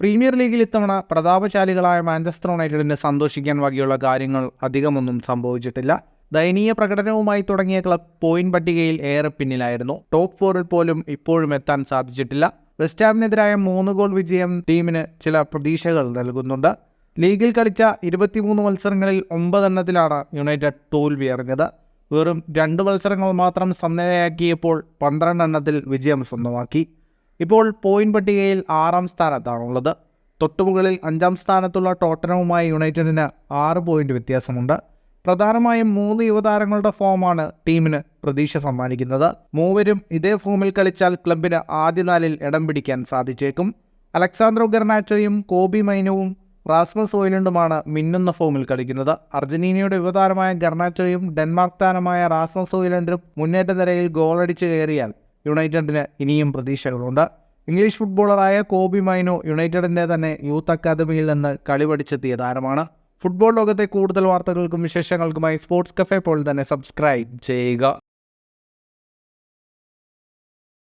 Premier ലീഗിൽ ഇത്തവണ പ്രതാപശാലികളായ Manchester യുണൈറ്റഡിന് സന്തോഷിക്കാൻ വകയുള്ള കാര്യങ്ങൾ അധികമൊന്നും സംഭവിച്ചിട്ടില്ല. ദയനീയ പ്രകടനവുമായി തുടങ്ങിയ ക്ലബ് പോയിന്റ് പട്ടികയിൽ ഏറെ പിന്നിലായിരുന്നു. ടോപ്പ് 4-ൽ പോലും ഇപ്പോഴും എത്താൻ സാധിച്ചിട്ടില്ല. വെസ്റ്റ് ഹാമിനെതിരായ 3 ഗോൾ വിജയം ടീമിന് ചില പ്രതീക്ഷകൾ നൽകുന്നുണ്ട്. ലീഗിൽ കളിച്ച 23 മത്സരങ്ങളിൽ 9 എണ്ണത്തിലാണ് യുണൈറ്റഡ് തോൽവി അറിഞ്ഞത്. വെറും 2 മത്സരങ്ങൾ മാത്രം സമനിലയാക്കിയപ്പോൾ 12 എണ്ണത്തിൽ വിജയം സ്വന്തമാക്കി. ഇപ്പോൾ പോയിന്റ് പട്ടികയിൽ 6-ാം സ്ഥാനത്താണുള്ളത്. തൊട്ടുമുകളിൽ 5-ാം സ്ഥാനത്തുള്ള ടോട്ടനവുമായി യുണൈറ്റഡിന് 6 പോയിന്റ് വ്യത്യാസമുണ്ട്. പ്രധാനമായും 3 യുവതാരങ്ങളുടെ ഫോമാണ് ടീമിന് പ്രതീക്ഷ സമ്മാനിക്കുന്നത്. മൂവരും ഇതേ ഫോമിൽ കളിച്ചാൽ ക്ലബിന് ആദ്യ 4-ൽ ഇടം പിടിക്കാൻ സാധിച്ചേക്കും. അലക്സാന്ദ്രോ ഗർനാച്ചോയും കോബി മൈനുവും റാസ്മസ് ഹോയ്ലുണ്ടുമാണ് മിന്നുന്ന ഫോമിൽ കളിക്കുന്നത്. അർജന്റീനയുടെ യുവതാരമായ ഗർനാച്ചോയും ഡെൻമാർക്ക് താരമായ റാസ്മസ് ഹോയ്ലുണ്ടും മുന്നേറ്റ നിരയിൽ ഗോളടിച്ച് കയറിയാൽ യുണൈറ്റഡിന് ഇനിയും പ്രതീക്ഷകളുണ്ട്. ഇംഗ്ലീഷ് ഫുട്ബോളറായ കോബി മൈനു യുണൈറ്റഡിൻ്റെ തന്നെ യൂത്ത് അക്കാദമിയിൽ നിന്ന് കളി പഠിച്ചെത്തിയ താരമാണ്. ഫുട്ബോൾ ലോകത്തെ കൂടുതൽ വാർത്തകൾക്കും വിശേഷങ്ങൾക്കുമായി സ്പോർട്സ് കഫേ പോൾ തന്നെ സബ്സ്ക്രൈബ് ചെയ്യുക.